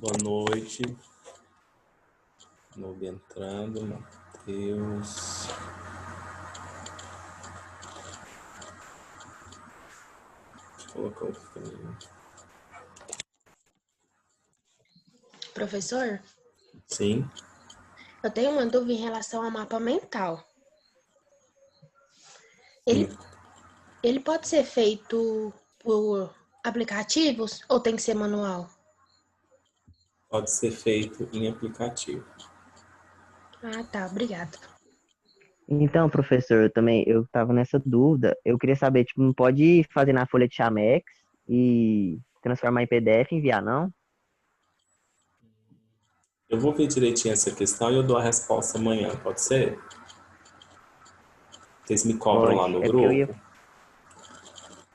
Boa noite. Novo entrando, Matheus. Deixa eu colocar o fone. Professor, Sim. eu tenho uma dúvida em relação ao mapa mental. Sim. Ele pode ser feito por aplicativos ou tem que ser manual? Pode ser feito em aplicativo. Ah, tá, obrigada. Então, professor, eu estava nessa dúvida. Eu queria saber, tipo, não pode fazer na folha de Chamex e transformar em PDF e enviar, não? Eu vou ver direitinho essa questão e eu dou a resposta amanhã, pode ser? Vocês me cobram lá Pode. no É porque eu ia. grupo?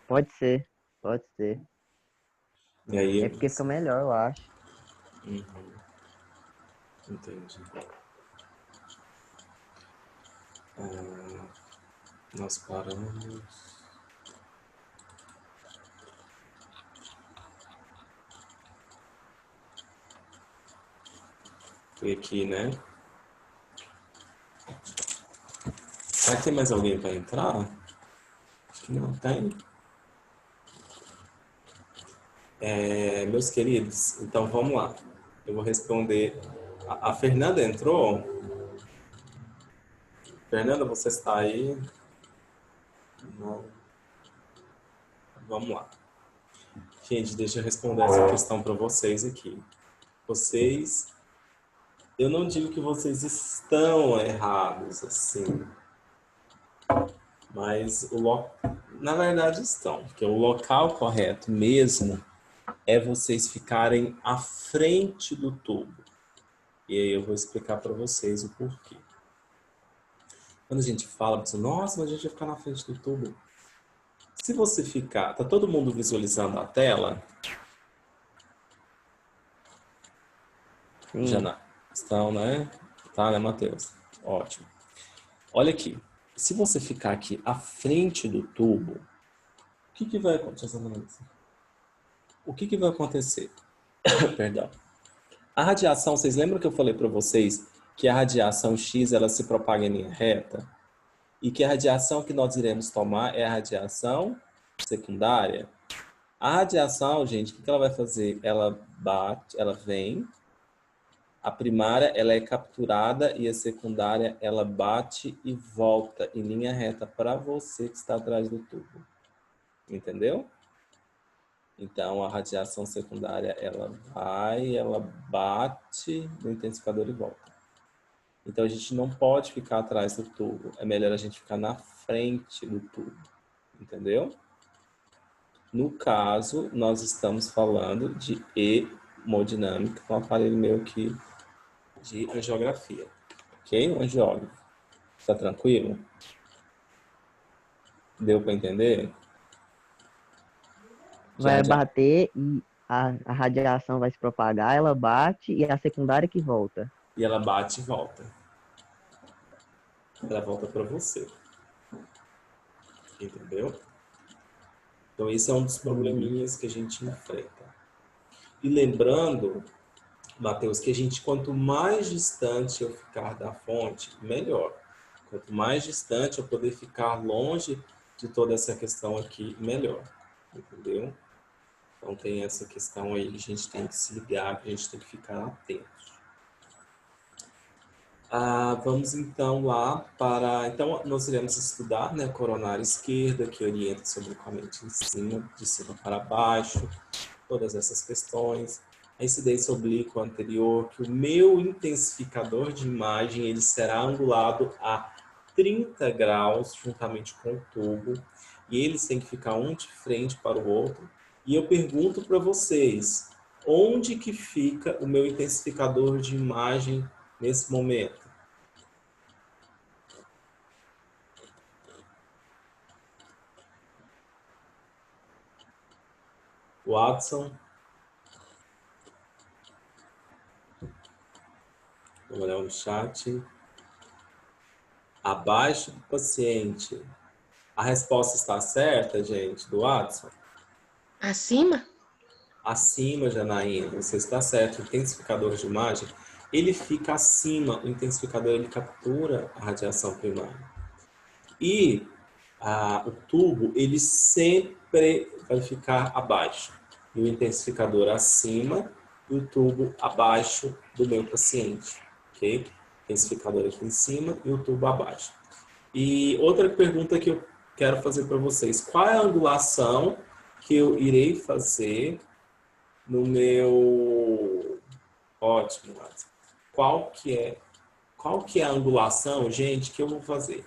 Pode ser, pode ser. E aí, É porque fica melhor, eu acho. entendi. Nós paramos. Foi aqui, né? Será que tem mais alguém para entrar? Acho que não tem. Meus queridos, então vamos lá. Eu vou responder. A Fernanda entrou? Fernanda, você está aí? Não. Vamos lá. Gente, deixa eu responder essa questão para vocês aqui. Eu não digo que vocês estão errados, assim, mas na verdade estão, porque o local correto mesmo é vocês ficarem à frente do tubo. E aí eu vou explicar para vocês o porquê. Quando a gente fala, nossa, mas a gente vai ficar na frente do tubo. Se você ficar, tá todo mundo visualizando a tela? Já Sim. não. Estão, né? Tá, né, Matheus? Ótimo. Olha aqui. Se você ficar aqui à frente do tubo, o que vai acontecer? O que vai acontecer? Perdão. A radiação, vocês lembram que eu falei para vocês que a radiação X ela se propaga em linha reta? E que a radiação que nós iremos tomar é a radiação secundária? A radiação, gente, o que ela vai fazer? Ela bate, ela vem. A primária, ela é capturada e a secundária, ela bate e volta em linha reta para você que está atrás do tubo. Entendeu? Então, a radiação secundária, ela bate no intensificador e volta. Então, a gente não pode ficar atrás do tubo. É melhor a gente ficar na frente do tubo. Entendeu? No caso, nós estamos falando de hemodinâmica, com um aparelho meu aqui de angiografia. Ok? Um angiógrafo. Tá tranquilo? Deu para entender? Vai bater e a radiação vai se propagar, ela bate e a secundária que volta. E ela bate e volta. Ela volta para você. Entendeu? Então, esse é um dos probleminhas que a gente enfrenta. E lembrando, Matheus, que quanto mais distante eu ficar da fonte, melhor. Quanto mais distante eu poder ficar longe de toda essa questão aqui, melhor. Entendeu? Então, tem essa questão aí que a gente tem que se ligar, que a gente tem que ficar atento. Vamos então lá para... Então, nós iremos estudar, né, a coronária esquerda, que orienta sobre a corrente em cima, de cima para baixo, todas essas questões. A incidência oblíqua anterior, que o meu intensificador de imagem ele será angulado a 30 graus, juntamente com o tubo, e eles têm que ficar um de frente para o outro. E eu pergunto para vocês, onde que fica o meu intensificador de imagem nesse momento? Watson. Vou olhar no chat. Abaixo do paciente. A resposta está certa, gente, do Watson? Acima? Acima, Janaína, você está certo. O intensificador de imagem, ele fica acima. O intensificador, ele captura a radiação primária. E o tubo, ele sempre vai ficar abaixo. E o intensificador acima e o tubo abaixo do meu paciente. Ok? Intensificador aqui em cima e o tubo abaixo. E outra pergunta que eu quero fazer para vocês. Qual é a angulação que eu irei fazer no meu... Ótimo, Watson. Qual que é a angulação, gente, que eu vou fazer?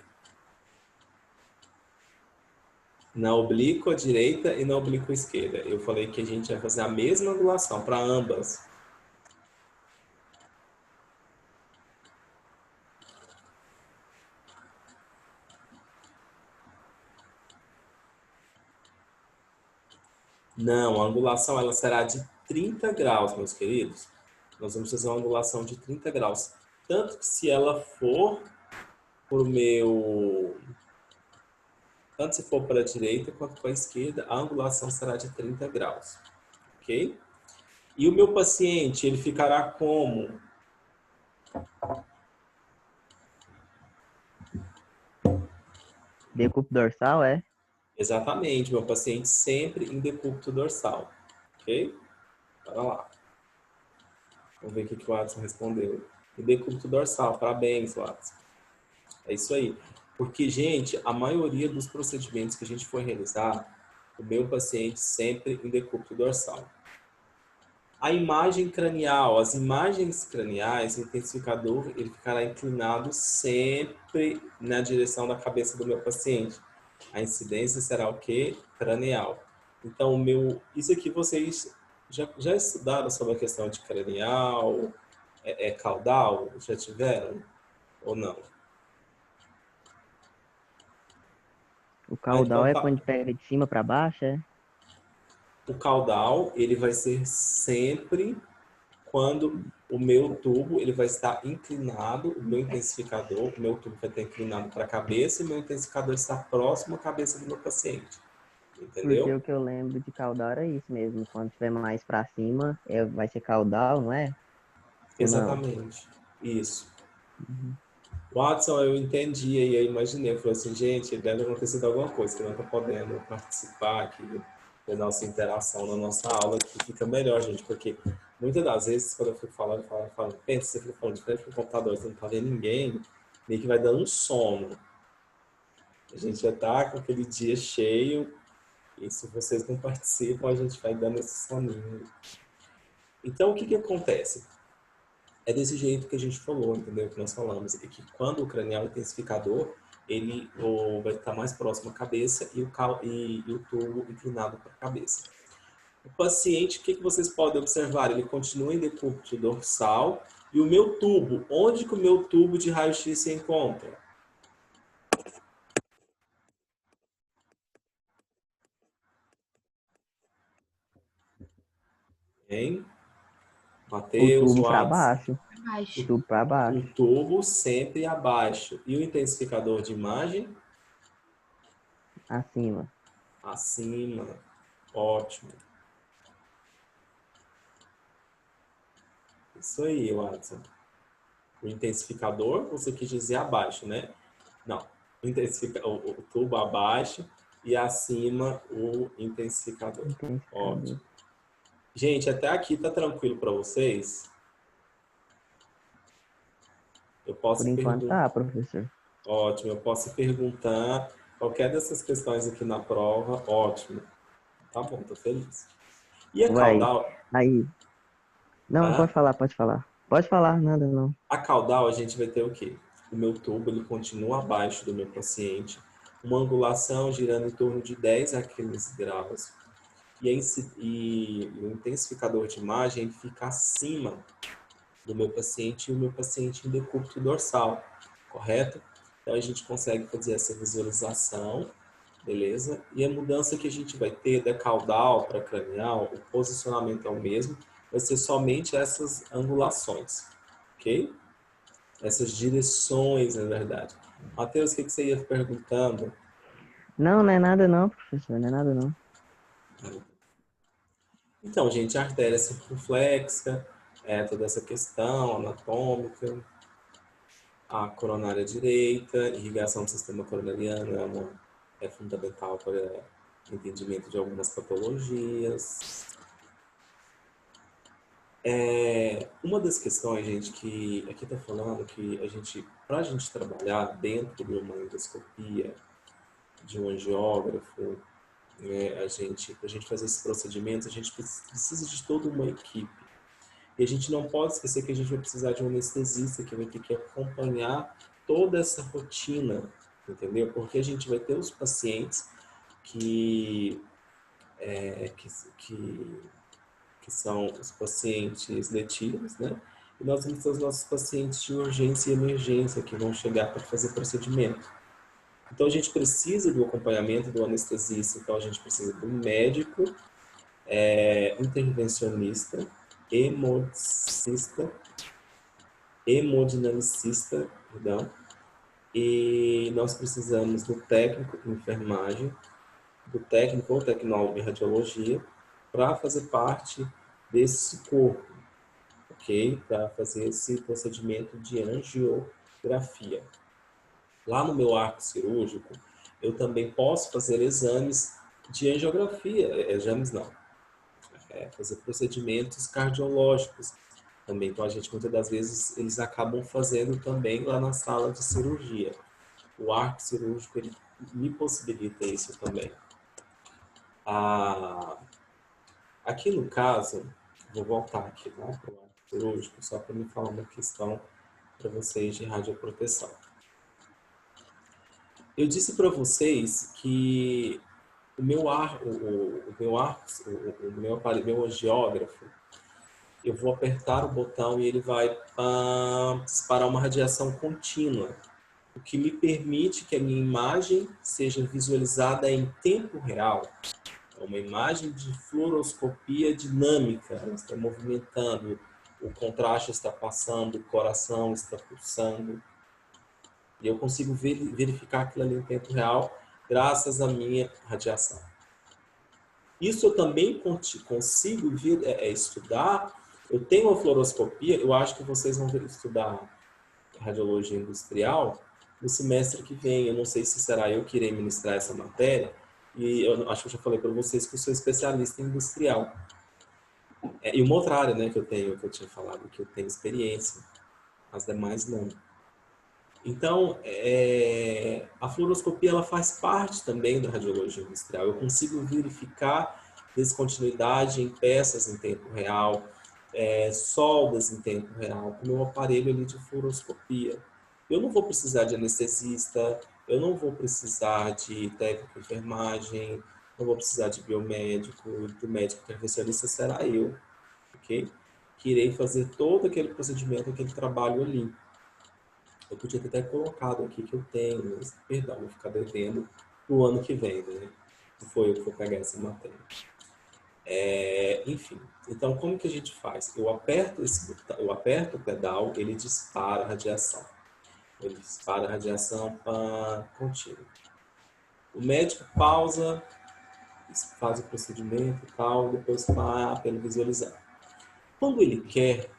Na oblíqua direita e na oblíqua esquerda. Eu falei que a gente vai fazer a mesma angulação para ambas. Não, a angulação ela será de 30 graus, meus queridos. Nós vamos fazer uma angulação de 30 graus. Tanto que se ela for por meu... Tanto se for para a direita quanto para a esquerda, a angulação será de 30 graus. Ok? E o meu paciente, ele ficará como? Decúbito dorsal, é? Exatamente, meu paciente sempre em decúbito dorsal. Ok? Bora lá. Vamos ver o que o Watson respondeu. Em decúbito dorsal. Parabéns, Watson. É isso aí. Porque, gente, a maioria dos procedimentos que a gente for realizar, o meu paciente sempre em decúbito dorsal. A imagem cranial, as imagens craniais, o intensificador, ele ficará inclinado sempre na direção da cabeça do meu paciente. A incidência será o quê? Cranial. Então, isso aqui vocês já estudaram sobre a questão de cranial, caudal? Já tiveram? Ou não? O caudal Então é tá. quando pega de cima para baixo, é? O caudal, ele vai ser sempre quando o meu tubo ele vai estar inclinado, o meu intensificador, o meu tubo vai estar inclinado para a cabeça e o meu intensificador está próximo à cabeça do meu paciente. Porque Entendeu? o que eu lembro de caudal era isso mesmo. Quando tiver mais para cima, vai ser caudal, não é? Ou não? Exatamente. Isso. Uhum. Watson, eu entendi e eu imaginei. Eu falei assim, gente, deve ter acontecido alguma coisa que não está podendo participar aqui da nossa interação na nossa aula, que fica melhor, gente, porque muitas das vezes, quando eu fico falando, pensa, você fica falando de frente pro computador, você não está vendo ninguém, meio que vai dando um sono. A gente já está com aquele dia cheio e se vocês não participam, a gente vai dando esse soninho. Então, o que que acontece? É desse jeito que a gente falou, entendeu? Que nós falamos. É que quando o cranial intensificador, ele vai estar mais próximo à cabeça e o tubo inclinado para a cabeça. O paciente, o que que vocês podem observar? Ele continua em decúbito dorsal. E o meu tubo, onde que o meu tubo de raio-x se encontra? Hein? O Matheus, tubo para Watts. baixo. O Abaixo. tubo para O baixo. tubo sempre abaixo. E o intensificador de imagem? Acima. Acima. Ótimo. Isso aí, Watson. O intensificador, você quis dizer abaixo, né? Não. O tubo abaixo e acima o intensificador. Intensificador. Ótimo. Gente, até aqui tá tranquilo para vocês? Eu Por posso enquanto perguntar. tá, professor. Ótimo, eu posso perguntar qualquer dessas questões aqui na prova. Ótimo. Tá bom, tô feliz. E a Vai. caudal? Aí. Não, Hã? pode falar, pode falar. Pode falar, nada não. A caudal a gente vai ter o quê? O meu tubo ele continua abaixo do meu paciente, uma angulação girando em torno de 10 a 15 graus. E o intensificador de imagem fica acima do meu paciente e o meu paciente em decúbito dorsal, correto? Então a gente consegue fazer essa visualização, beleza? E a mudança que a gente vai ter da caudal para cranial, o posicionamento é o mesmo, vai ser somente essas angulações, ok? Essas direções, na verdade. Matheus, o que você ia perguntando? Não, não é nada não, professor. Não é nada não. Então, gente, a artéria circunflexa, toda essa questão anatômica, a coronária direita, irrigação do sistema coronariano é fundamental para o entendimento de algumas patologias. Uma das questões, gente, que aqui está falando que para a gente trabalhar dentro de uma endoscopia, de um angiógrafo, né, para a gente fazer esse procedimento, a gente precisa de toda uma equipe. E a gente não pode esquecer que a gente vai precisar de um anestesista que vai ter que acompanhar toda essa rotina, entendeu? Porque a gente vai ter os pacientes que são os pacientes letivos, né? E nós vamos ter os nossos pacientes de urgência e emergência que vão chegar para fazer procedimento. Então a gente precisa do acompanhamento do anestesista, então a gente precisa do médico, intervencionista, hemodinamicista, perdão, e nós precisamos do técnico de enfermagem, do técnico ou tecnólogo em radiologia, para fazer parte desse corpo, ok? Para fazer esse procedimento de angiografia. Lá no meu arco cirúrgico, eu também posso fazer exames de angiografia, exames não, fazer procedimentos cardiológicos também. Então, a gente, muitas das vezes, eles acabam fazendo também lá na sala de cirurgia. O arco cirúrgico, ele me possibilita isso também. Aqui no caso, vou voltar aqui, né, para o arco cirúrgico, só para me falar uma questão para vocês de radioproteção. Eu disse para vocês que o meu angiógrafo, eu vou apertar o botão e ele vai disparar uma radiação contínua, o que me permite que a minha imagem seja visualizada em tempo real. É uma imagem de fluoroscopia dinâmica, ela está movimentando, o contraste está passando, o coração está pulsando. E eu consigo verificar aquilo ali em tempo real, graças à minha radiação. Isso eu também consigo estudar. Eu tenho uma fluoroscopia, eu acho que vocês vão estudar radiologia industrial no semestre que vem. Eu não sei se será eu que irei ministrar essa matéria, e eu acho que eu já falei para vocês que eu sou especialista em industrial. E uma outra área, né, que eu tinha falado, que eu tenho experiência, as demais não. Então, a fluoroscopia ela faz parte também da radiologia industrial. Eu consigo verificar descontinuidade em peças em tempo real, soldas em tempo real, com o meu aparelho ali de fluoroscopia. Eu não vou precisar de anestesista, eu não vou precisar de técnico de enfermagem, não vou precisar de biomédico, do médico intervencionista será eu, ok? Que irei fazer todo aquele procedimento, aquele trabalho ali. Eu podia ter até colocado aqui que eu tenho, mas, perdão, vou ficar devendo pro ano que vem, né? Se for eu que for pegar essa matéria. Enfim, então como que a gente faz? Eu aperto o pedal, ele dispara a radiação. Ele dispara a radiação contínua. O médico pausa, faz o procedimento e tal, depois para ele visualizar. Quando ele quer,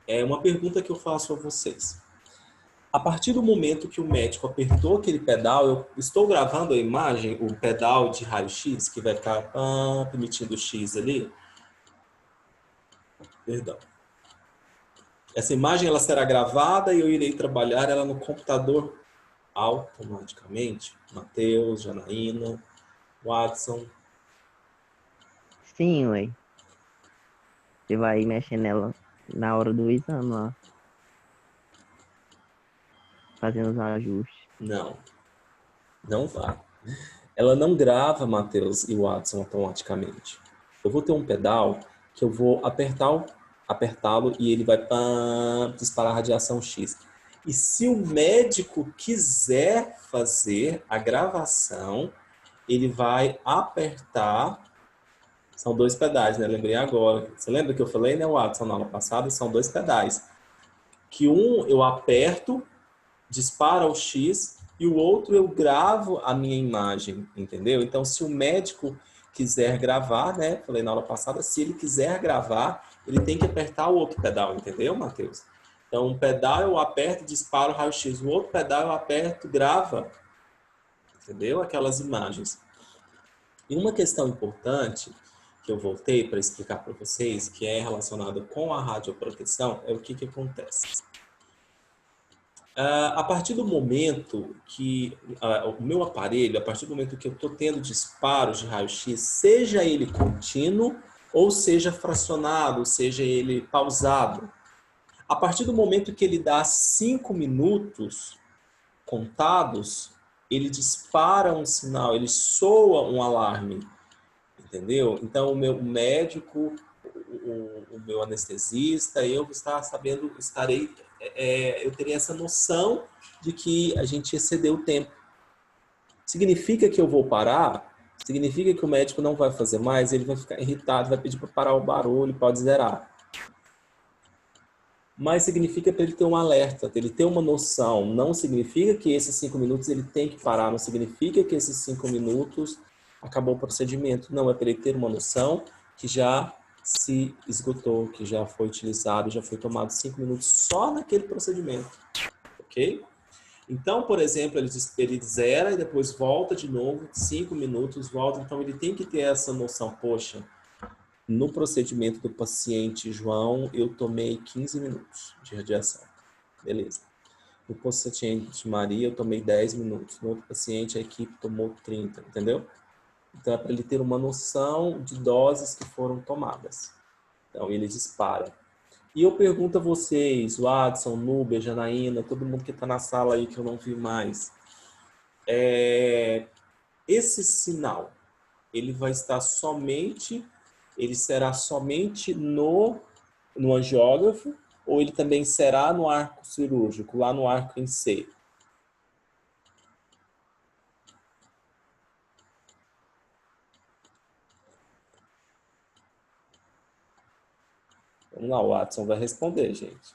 é uma pergunta que eu faço a vocês. A partir do momento que o médico apertou aquele pedal, eu estou gravando a imagem, o pedal de raio-x, que vai ficar emitindo X ali. Perdão. Essa imagem ela será gravada e eu irei trabalhar ela no computador automaticamente. Matheus, Janaína, Watson. Sim, ué. Você vai mexer nela na hora do exame lá. Fazendo os ajustes. Não. Não vai. Ela não grava Matheus e Watson automaticamente. Eu vou ter um pedal que eu vou apertá-lo e ele vai disparar radiação X. E se o médico quiser fazer a gravação, ele vai apertar. São 2 pedais, né? Lembrei agora. Você lembra que eu falei, né, Watson, na aula passada? São 2 pedais. Que um eu aperto, dispara o X, e o outro eu gravo a minha imagem, entendeu? Então, se o médico quiser gravar, né? Falei na aula passada, se ele quiser gravar, ele tem que apertar o outro pedal, entendeu, Matheus? Então, um pedal eu aperto, disparo o raio-x. O outro pedal eu aperto, grava, entendeu? Aquelas imagens. E uma questão importante que eu voltei para explicar para vocês, que é relacionada com a radioproteção, é o que acontece. A partir do momento que o meu aparelho, a partir do momento que eu estou tendo disparos de raio-x, seja ele contínuo ou seja fracionado, seja ele pausado, a partir do momento que ele dá 5 minutos contados, ele dispara um sinal, ele soa um alarme, entendeu? Então, o meu médico, o meu anestesista, eu eu teria essa noção de que a gente excedeu o tempo. Significa que eu vou parar? Significa que o médico não vai fazer mais? Ele vai ficar irritado, vai pedir para parar o barulho, pode zerar. Mas significa para ele ter um alerta, ele ter uma noção. Não significa que esses 5 minutos ele tem que parar, não significa que esses 5 minutos acabou o procedimento. Não, é para ele ter uma noção que já se esgotou, que já foi utilizado, já foi tomado 5 minutos só naquele procedimento, ok? Então, por exemplo, ele zera e depois volta de novo, 5 minutos, volta. Então, ele tem que ter essa noção, poxa, no procedimento do paciente João, eu tomei 15 minutos de radiação. Beleza. No paciente Maria, eu tomei 10 minutos. No outro paciente, a equipe tomou 30, entendeu? Então, é para ele ter uma noção de doses que foram tomadas. Então, ele dispara. E eu pergunto a vocês, o Adson, Núbia, Janaína, todo mundo que está na sala aí que eu não vi mais. Esse sinal, ele será somente no angiógrafo ou ele também será no arco cirúrgico, lá no arco em C? Vamos lá, o Watson vai responder, gente.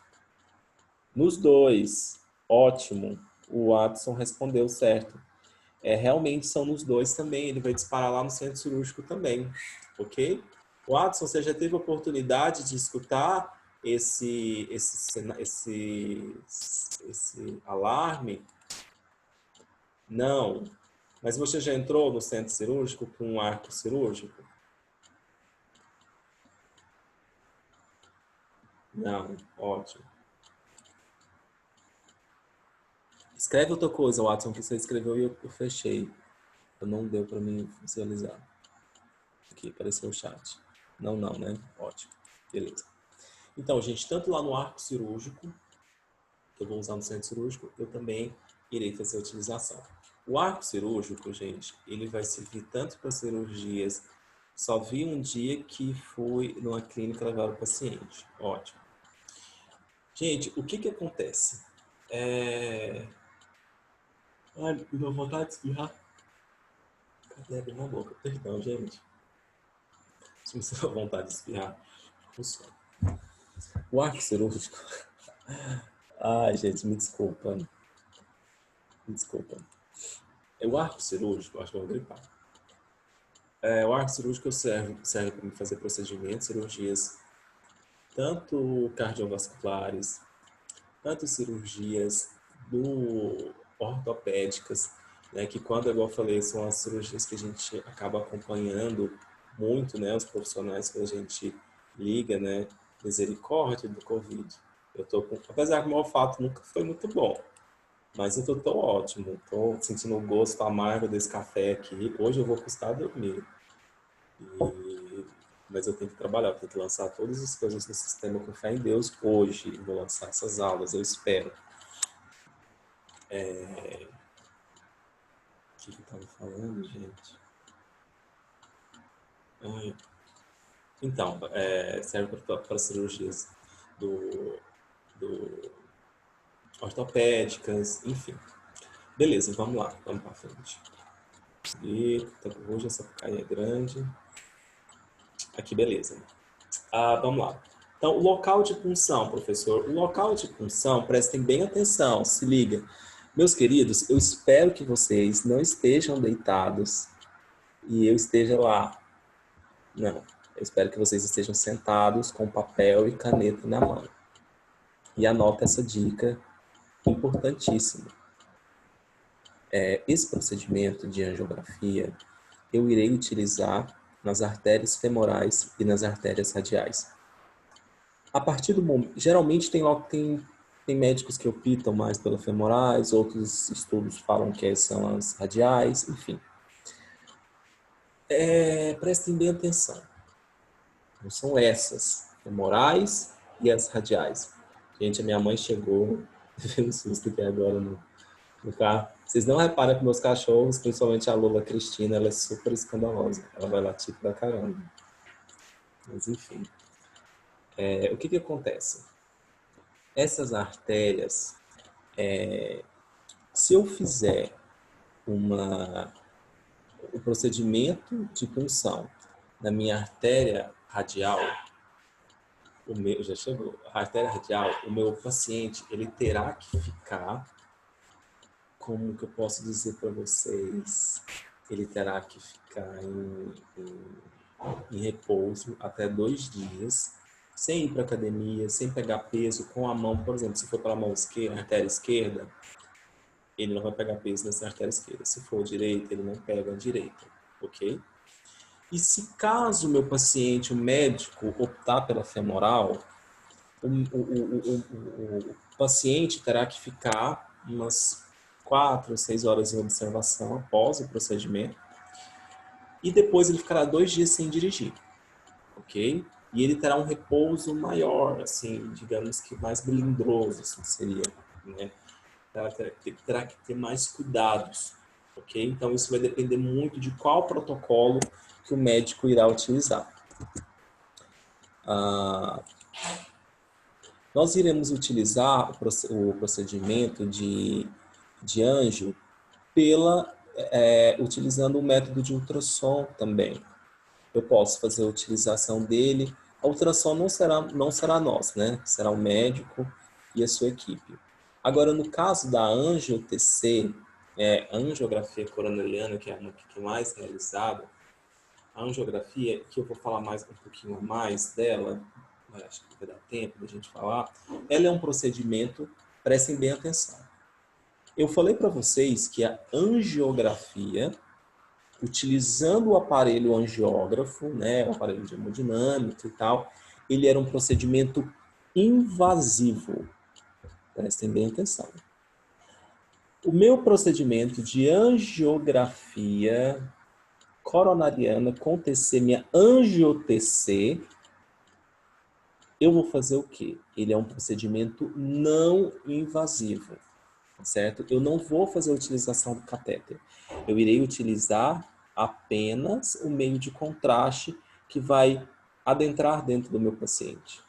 Nos dois, ótimo. O Watson respondeu certo. Realmente são nos dois também. Ele vai disparar lá no centro cirúrgico também, ok? Watson, você já teve a oportunidade de escutar esse alarme? Não. Mas você já entrou no centro cirúrgico com um arco cirúrgico? Não. Ótimo. Escreve outra coisa, Watson, que você escreveu e eu fechei. Não deu para mim visualizar. Aqui, apareceu o chat. Não, né? Ótimo. Beleza. Então, gente, tanto lá no arco cirúrgico, que eu vou usar no centro cirúrgico, eu também irei fazer a utilização. O arco cirúrgico, gente, ele vai servir tanto para cirurgias. Só vi um dia que fui numa clínica levar o paciente. Ótimo. Gente, o que acontece? Ai, me deu vontade de espirrar. Cadê abrir na boca? Perdão, gente. Se você tiver vontade de espirrar, funciona. O arco cirúrgico. Ai, gente, me desculpa. Me desculpa. O arco cirúrgico, acho que eu vou gripar. O arco cirúrgico serve para fazer procedimentos, cirurgias, tanto cardiovasculares, tanto cirurgias ortopédicas, né, que quando, igual eu falei, são as cirurgias que a gente acaba acompanhando muito, né, os profissionais que a gente liga, né, misericórdia do Covid. Apesar que o meu olfato nunca foi muito bom, mas eu tô ótimo, tô sentindo o gosto amargo desse café aqui. Hoje eu vou custar dormir, mas eu tenho que trabalhar, eu tenho que lançar todas as coisas no sistema com fé em Deus hoje. Eu vou lançar essas aulas, eu espero. O que eu estava falando, gente? Então, serve para cirurgias ortopédicas, enfim. Beleza, vamos lá, vamos para frente. E hoje essa caia é grande. Aqui, beleza. Vamos lá. Então, o local de punção, professor. O local de punção, prestem bem atenção, se liga. Meus queridos, eu espero que vocês não estejam deitados e eu esteja lá Não. Eu espero que vocês estejam sentados com papel e caneta na mão. E anota essa dica importantíssima. Esse procedimento de angiografia eu irei utilizar nas artérias femorais e nas artérias radiais. A partir do momento, geralmente tem médicos que optam mais pelas femorais, outros estudos falam que são as radiais, enfim. Prestem bem atenção. Não são essas, femorais e as radiais. Gente, a minha mãe chegou, teve um susto aqui agora no carro. Vocês não reparam que meus cachorros, principalmente a Lula Cristina, ela é super escandalosa. Ela vai latir pra caramba. Mas enfim. O que acontece? Essas artérias, se eu fizer o procedimento de punção na minha artéria radial, já chegou, a artéria radial, o meu paciente, ele terá que ficar, como que eu posso dizer para vocês, ele terá que ficar em repouso até 2 dias, sem ir para academia, sem pegar peso, com a mão, por exemplo, se for pela mão esquerda, artéria esquerda, ele não vai pegar peso nessa artéria esquerda. Se for direita, ele não pega a direita, ok? E se caso o meu paciente, o médico, optar pela femoral, o paciente terá que ficar umas 4 ou 6 horas em observação após o procedimento e depois ele ficará 2 dias sem dirigir, ok? E ele terá um repouso maior, assim, digamos que mais melindroso, assim, seria, né? Terá que ter mais cuidados, ok? Então isso vai depender muito de qual protocolo que o médico irá utilizar. Nós iremos utilizar o procedimento de anjo utilizando o método de ultrassom também. Eu posso fazer a utilização dele. A ultrassom não será nós, né? Será o médico e a sua equipe. Agora, no caso da angio-TC, angiografia coronariana, que é uma que é mais realizada, a angiografia, que eu vou falar um pouquinho mais dela, acho que vai dar tempo da gente falar, ela é um procedimento, prestem bem atenção. Eu falei para vocês que a angiografia, utilizando o aparelho angiógrafo, né, o aparelho de hemodinâmica e tal, ele era um procedimento invasivo. Prestem bem atenção. O meu procedimento de angiografia coronariana com TC, minha angio-TC, eu vou fazer o quê? Ele é um procedimento não invasivo, certo? Eu não vou fazer a utilização do catéter. Eu irei utilizar apenas o meio de contraste que vai adentrar dentro do meu paciente,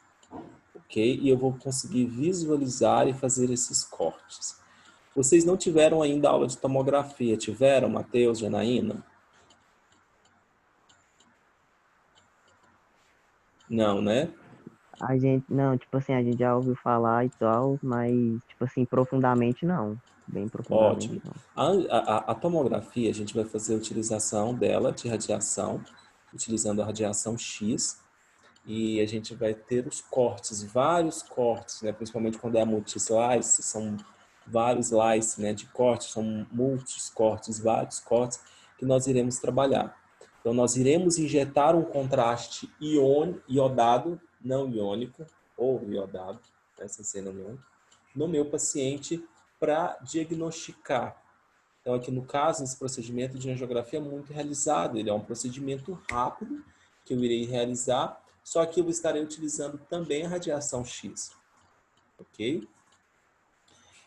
ok? E eu vou conseguir visualizar e fazer esses cortes. Vocês não tiveram ainda aula de tomografia, tiveram, Matheus, Janaína? Não, né? A gente, não, tipo assim, a gente já ouviu falar e tal, mas, tipo assim, profundamente não. Bem profundamente Ótimo. não. A tomografia, a gente vai fazer a utilização dela de radiação, utilizando a radiação X, e a gente vai ter os cortes, vários cortes, né? Principalmente quando é a multi-slice, são vários slices, né, de cortes, são muitos cortes, vários cortes que nós iremos trabalhar. Então, nós iremos injetar um contraste iodado, não iônico, ou iodado, né, sem ser não iônico, no meu paciente para diagnosticar. Então, aqui no caso, esse procedimento de angiografia é muito realizado. Ele é um procedimento rápido que eu irei realizar, só que eu estarei utilizando também a radiação X. Ok?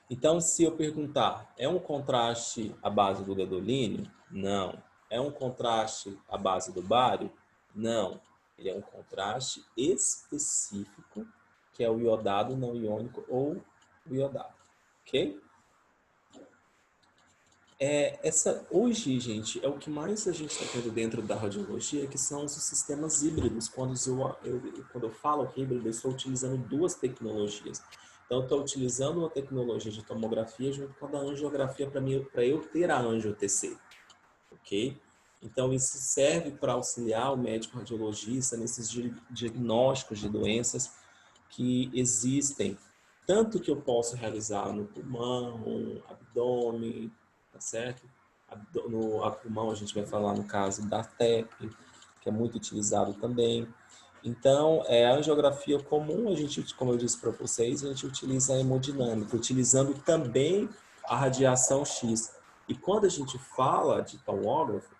Então, se eu perguntar, é um contraste à base do gadolínio? Não. É um contraste à base do bário? Não. Ele é um contraste específico, que é o iodado não iônico ou o iodado. Ok? Hoje, gente, é o que mais a gente está tendo dentro da radiologia, que são os sistemas híbridos. Quando eu falo híbrido, eu estou utilizando 2 tecnologias. Então, eu estou utilizando uma tecnologia de tomografia junto com a da angiografia para eu ter a angio-TC. Ok? Então, isso serve para auxiliar o médico radiologista nesses diagnósticos de doenças que existem. Tanto que eu posso realizar no pulmão, abdômen, tá certo? No pulmão a gente vai falar no caso da TEP, que é muito utilizado também. Então, a angiografia comum, a gente, como eu disse para vocês, a gente utiliza a hemodinâmica, utilizando também a radiação X. E quando a gente fala de tomógrafo,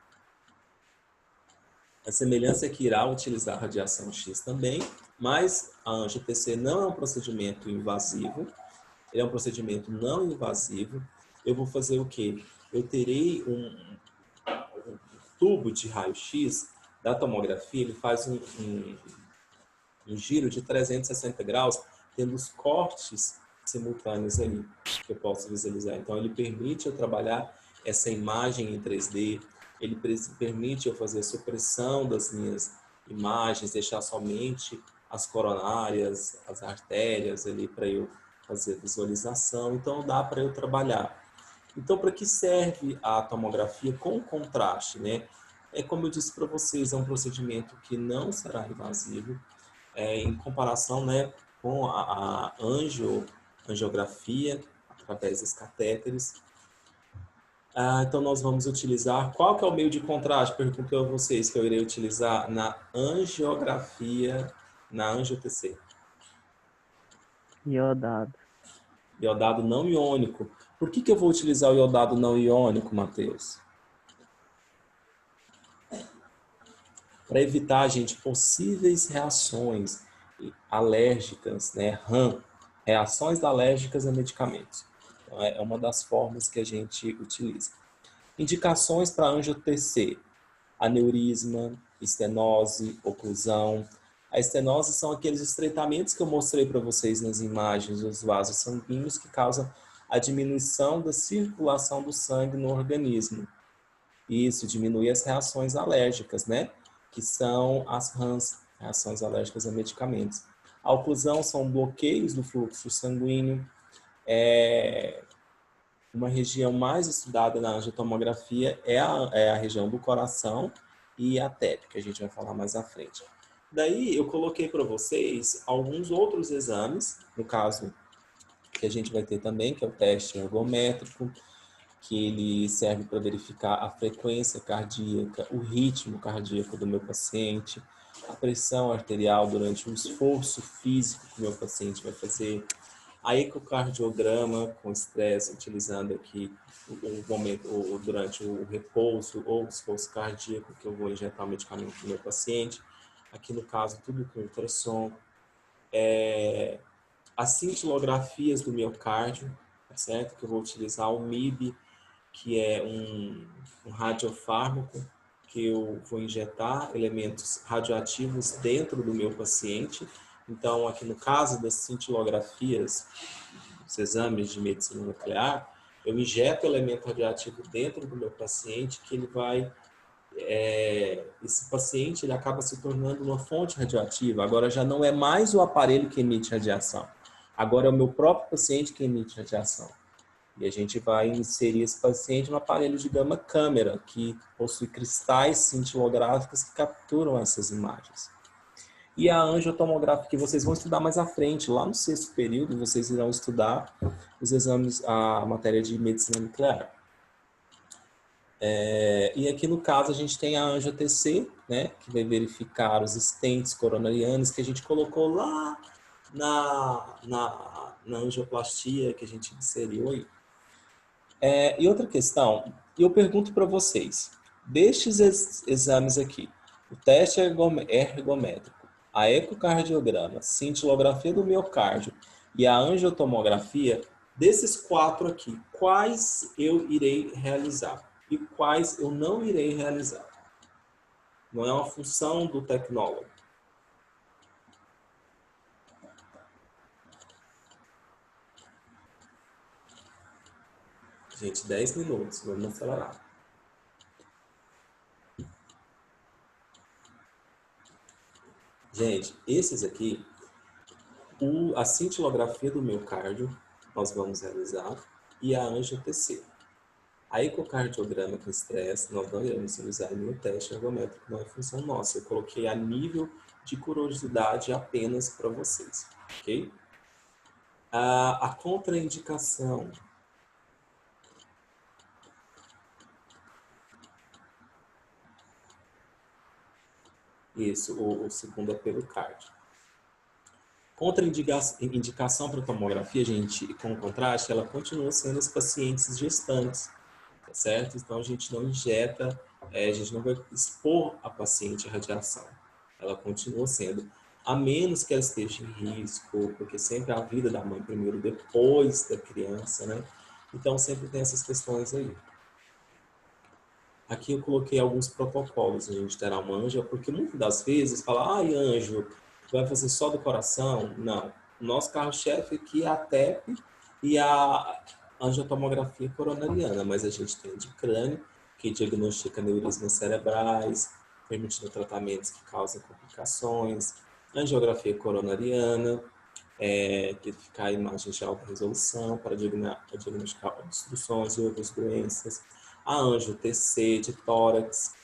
a semelhança é que irá utilizar a radiação X também, mas a angio-TC não é um procedimento invasivo, ele é um procedimento não invasivo. Eu vou fazer o quê? Eu terei um tubo de raio-x da tomografia, ele faz um giro de 360 graus, tendo os cortes simultâneos ali, que eu posso visualizar. Então, ele permite eu trabalhar essa imagem em 3D, ele permite eu fazer a supressão das minhas imagens, deixar somente as coronárias, as artérias ali para eu fazer visualização. Então, dá para eu trabalhar. Então, para que serve a tomografia com contraste, né? Como eu disse para vocês, é um procedimento que não será invasivo, em comparação, né, com a angiografia, através dos catéteres. Então, nós vamos utilizar... Qual que é o meio de contraste? Pergunto a vocês que eu irei utilizar na angiografia, na angio-TC. Iodado. Iodado não iônico. Por que eu vou utilizar o iodado não iônico, Matheus? Para evitar, gente, possíveis reações alérgicas, né? RAM, reações alérgicas a medicamentos. Então, é uma das formas que a gente utiliza. Indicações para angio-TC: aneurisma, estenose, oclusão. A estenose são aqueles estreitamentos que eu mostrei para vocês nas imagens dos vasos sanguíneos que causam a diminuição da circulação do sangue no organismo. Isso diminui as reações alérgicas, né? Que são as RANs, reações alérgicas a medicamentos. A oclusão são bloqueios do fluxo sanguíneo. Uma região mais estudada na angiotomografia é a região do coração e a TEP, que a gente vai falar mais à frente. Daí eu coloquei para vocês alguns outros exames, no caso que a gente vai ter também, que é o teste ergométrico, que ele serve para verificar a frequência cardíaca, o ritmo cardíaco do meu paciente, a pressão arterial durante o esforço físico que o meu paciente vai fazer, a ecocardiograma com estresse, utilizando aqui o momento, durante o repouso ou o esforço cardíaco que eu vou injetar o medicamento no meu paciente. Aqui no caso, tudo com ultrassom. As cintilografias do miocárdio, tá certo? Que eu vou utilizar o MIB, que é um radiofármaco, que eu vou injetar elementos radioativos dentro do meu paciente. Então, aqui no caso das cintilografias, os exames de medicina nuclear, eu injeto elemento radioativo dentro do meu paciente, que ele vai... esse paciente ele acaba se tornando uma fonte radioativa. Agora já não é mais o aparelho que emite radiação. Agora é o meu próprio paciente que emite radiação. E a gente vai inserir esse paciente no aparelho de gama câmera, que possui cristais cintilográficos que capturam essas imagens. E a angiotomografia, que vocês vão estudar mais à frente, lá no 6º período, vocês irão estudar os exames, a matéria de medicina nuclear. E aqui no caso a gente tem a angio-TC, né, que vai verificar os stents coronarianos que a gente colocou lá na angioplastia que a gente inseriu aí. E outra questão, eu pergunto para vocês, destes exames aqui, o teste ergométrico, a ecocardiograma, cintilografia do miocárdio e a angiotomografia, desses 4 aqui, quais eu irei realizar e quais eu não irei realizar? Não é uma função do tecnólogo. Gente, 10 minutos, vamos acelerar. Gente, esses aqui, a cintilografia do miocárdio, nós vamos realizar, e a angio-TC. A ecocardiograma com estresse, nós não iremos utilizar nenhum teste ergométrico, não é função nossa. Eu coloquei a nível de curiosidade apenas para vocês, ok? A contraindicação. Isso, o segundo é pelo cardio. Contraindicação para tomografia, gente, com contraste, ela continua sendo os pacientes gestantes, tá certo? Então, a gente não injeta, a gente não vai expor a paciente à radiação. Ela continua sendo, a menos que ela esteja em risco, porque sempre a vida da mãe primeiro, depois da criança, né? Então, sempre tem essas questões aí. Aqui eu coloquei alguns protocolos a gente terá uma anja, porque muitas das vezes fala, ai, anjo, vai fazer só do coração? Não. O nosso carro-chefe aqui é a TEP e a angiotomografia coronariana, mas a gente tem de crânio, que diagnostica aneurismas cerebrais, permitindo tratamentos que causam complicações, angiografia coronariana, verificar a imagem de alta resolução para diagnosticar obstruções e outras doenças, a angio-TC de tórax,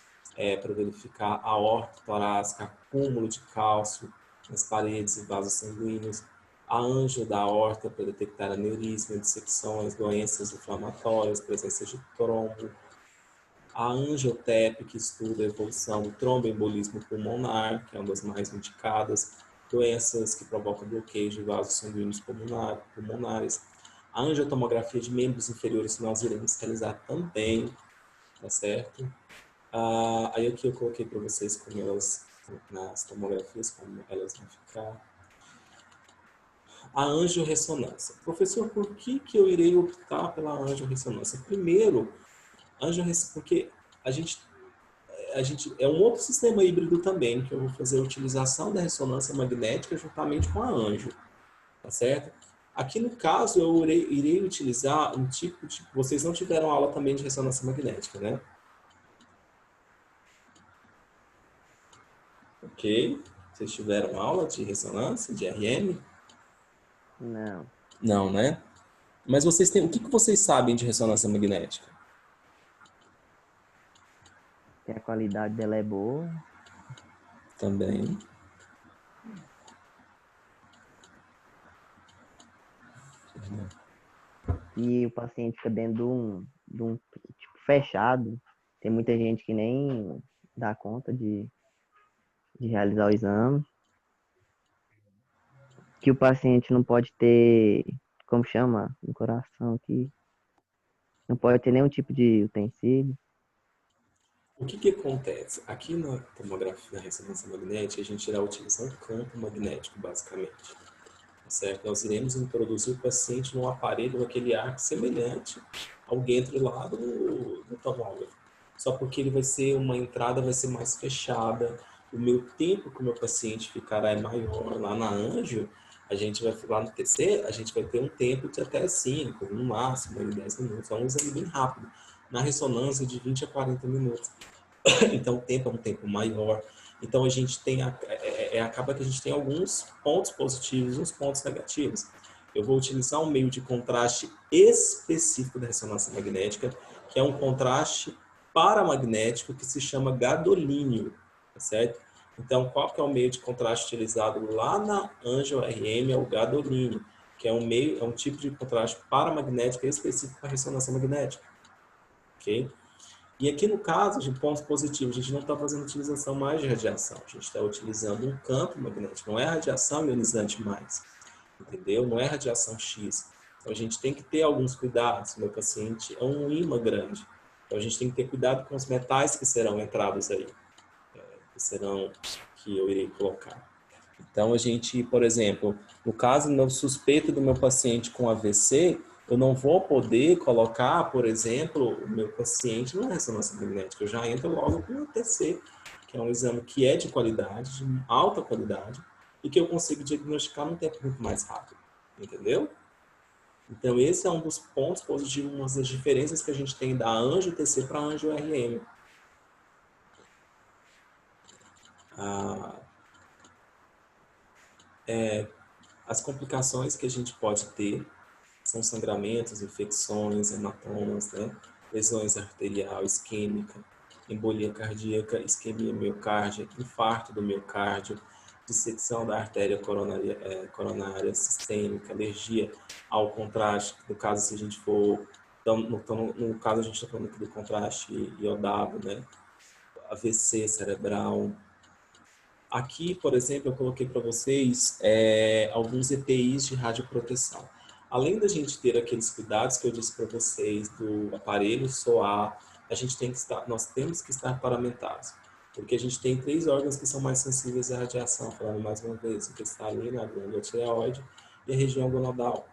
para verificar a aorta torácica, acúmulo de cálcio nas paredes e vasos sanguíneos, a angio da aorta para detectar aneurisma, dissecções, doenças inflamatórias, presença de trombo, a angiotep, que estuda a evolução do tromboembolismo pulmonar, que é uma das mais indicadas, doenças que provocam bloqueio de vasos sanguíneos pulmonares, a angiotomografia de membros inferiores, que nós iremos realizar também, tá certo? Aí aqui eu coloquei para vocês como elas, nas tomografias, como elas vão ficar. A angiorressonância. Professor, por que eu irei optar pela angiorressonância? Primeiro, porque a gente é um outro sistema híbrido também, que eu vou fazer a utilização da ressonância magnética juntamente com a anjo, tá certo? Aqui no caso, eu irei utilizar um tipo de... Vocês não tiveram aula também de ressonância magnética, né? Ok. Vocês tiveram aula de ressonância, de RM? Não. Não, né? Mas vocês têm... O que vocês sabem de ressonância magnética? Que a qualidade dela é boa. Também. E o paciente fica dentro de um tipo fechado. Tem muita gente que nem dá conta de realizar o exame. Que o paciente não pode ter, como chama, no coração aqui, não pode ter nenhum tipo de utensílio. O que acontece? Aqui na tomografia, na ressonância magnética, a gente irá utilizar um campo magnético, basicamente. Tá certo? Nós iremos introduzir o paciente num aparelho, naquele arco semelhante ao dentro lá do tomógrafo. Só porque ele vai ser, uma entrada vai ser mais fechada, o meu tempo que o meu paciente ficará é maior. Lá na Anjo, a gente vai, lá no TC, a gente vai ter um tempo de até 5, no máximo, 10 minutos. É um exame bem rápido. Na ressonância, de 20 a 40 minutos. Então, o tempo é um tempo maior. Então, a gente tem, acaba que a gente tem alguns pontos positivos e uns pontos negativos. Eu vou utilizar um meio de contraste específico da ressonância magnética, que é um contraste paramagnético que se chama gadolínio, tá certo? Então, qual que é o meio de contraste utilizado lá na Angio-RM? É o gadolínio, que é um tipo de contraste paramagnético específico para ressonância magnética, ok? E aqui no caso de pontos positivos, a gente não está fazendo utilização mais de radiação, a gente está utilizando um campo magnético, não é radiação ionizante mais, entendeu? Não é radiação X. Então a gente tem que ter alguns cuidados, meu paciente é um ímã grande, então a gente tem que ter cuidado com os metais que serão entrados aí, que eu irei colocar. Então a gente, por exemplo, no caso no suspeito do meu paciente com AVC, eu não vou poder colocar, por exemplo, o meu paciente numa ressonância magnética. Eu já entro logo com o TC, que é um exame que é de qualidade, de alta qualidade, e que eu consigo diagnosticar num tempo muito mais rápido. Entendeu? Então, esse é um dos pontos positivos, uma das diferenças que a gente tem da Angio-TC para a Angio-RM. As complicações que a gente pode ter são sangramentos, infecções, hematomas, né? lesões arterial, isquêmica, embolia cardíaca, isquemia miocárdia, infarto do miocárdio, dissecção da artéria coronária sistêmica, alergia ao contraste, no caso, se a gente for, no caso a gente está falando aqui do contraste iodado, né? AVC cerebral. Aqui, por exemplo, eu coloquei para vocês alguns EPIs de radioproteção. Além da gente ter aqueles cuidados que eu disse para vocês do aparelho SOAR, nós temos que estar paramentados, porque a gente tem 3 órgãos que são mais sensíveis à radiação, falando mais uma vez, o cristalino, a glândula tireoide e a região gonadal.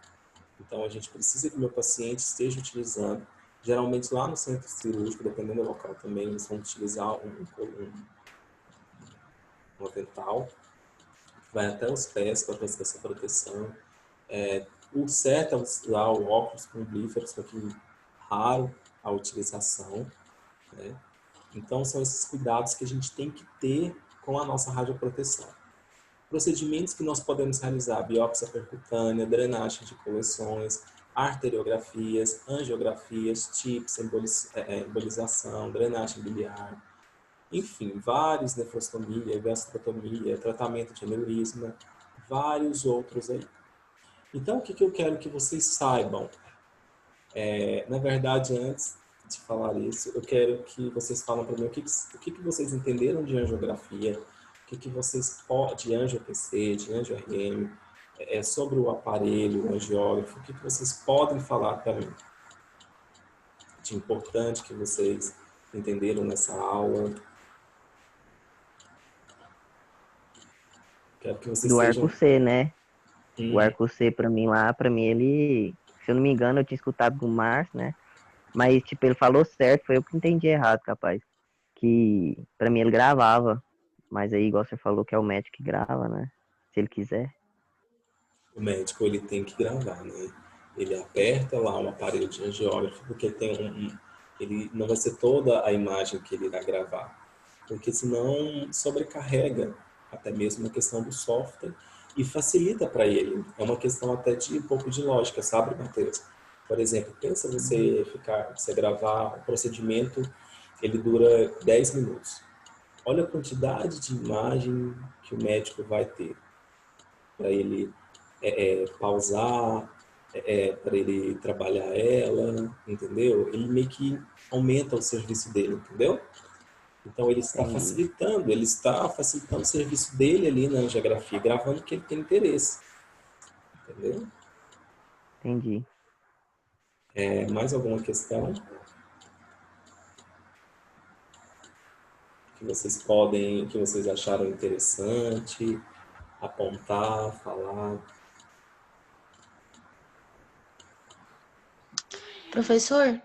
Então, a gente precisa que o meu paciente esteja utilizando, geralmente lá no centro cirúrgico, dependendo do local também, eles vão utilizar um avental, que vai até os pés para fazer essa proteção. O certo é usar o óculos plumblíferos, só que raro a utilização, né? Então, são esses cuidados que a gente tem que ter com a nossa radioproteção. Procedimentos que nós podemos realizar: biópsia percutânea, drenagem de coleções, arteriografias, angiografias, TIPS, embolização, drenagem biliar, enfim, vários, nefrostomia, gastrotomia, tratamento de aneurisma, vários outros aí. Então, o que eu quero que vocês saibam? Na verdade, antes de falar isso, eu quero que vocês falem para mim o que vocês entenderam de angiografia, o que vocês de angio-PC, de angio-RM, sobre o aparelho, o angiógrafo, o que vocês podem falar para mim de importante que vocês entenderam nessa aula. Quero que vocês Do estejam... arco C, né? O arco C, pra mim, ele... Se eu não me engano, eu tinha escutado do Márcio, né? Mas, tipo, ele falou certo, foi eu que entendi errado, capaz. Que, pra mim, ele gravava. Mas aí, igual você falou, que é o médico que grava, né? Se ele quiser. O médico, ele tem que gravar, né? Ele aperta lá um aparelho de angiógrafo, porque tem ele não vai ser toda a imagem que ele irá gravar, porque senão sobrecarrega até mesmo a questão do software e facilita para ele. É uma questão até de um pouco de lógica, sabe, Matheus? Por exemplo, pensa você gravar um procedimento, ele dura 10 minutos. Olha a quantidade de imagem que o médico vai ter para ele pausar, para ele trabalhar ela, entendeu? Ele meio que aumenta o serviço dele, entendeu? Então ele está facilitando o serviço dele ali na angiografia, gravando o que ele tem interesse, entendeu? Entendi. Mais alguma questão que vocês acharam interessante, apontar, falar? Professor,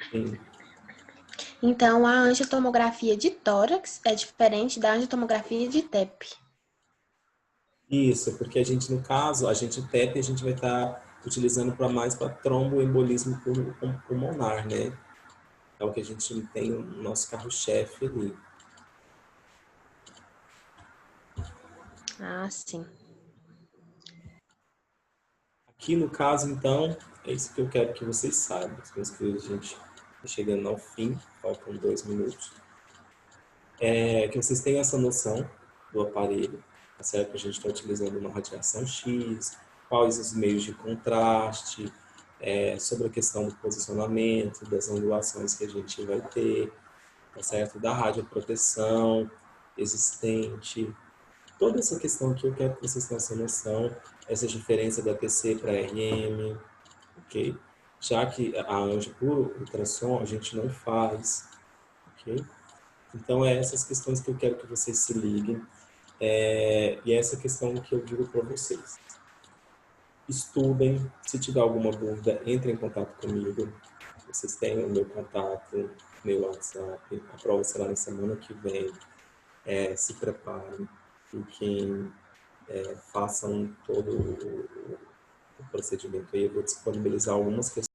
Sim. então a angiotomografia de tórax é diferente da angiotomografia de TEP. Isso, porque a gente, no caso, o TEP, a gente vai estar utilizando mais para tromboembolismo pulmonar, né? É o que a gente tem o nosso carro-chefe ali. Ah, sim. Aqui, no caso, então, é isso que eu quero que vocês saibam. Meus queridos, a gente está chegando ao fim, faltam 2 minutos. Que vocês tenham essa noção do aparelho, tá certo? A gente está utilizando uma radiação X, quais os meios de contraste, sobre a questão do posicionamento, das angulações que a gente vai ter, tá certo? Da radioproteção existente, toda essa questão que eu quero que vocês tenham essa noção, essa diferença da TC para RM, ok? Já que a anjo por ultrassom a gente não faz, ok? Então, essas questões que eu quero que vocês se liguem, e essa questão que eu digo para vocês. Estudem, se tiver alguma dúvida, entrem em contato comigo. Vocês têm o meu contato, meu WhatsApp. A prova será na semana que vem. Se preparem, fiquem, façam todo o procedimento aí. Eu vou disponibilizar algumas questões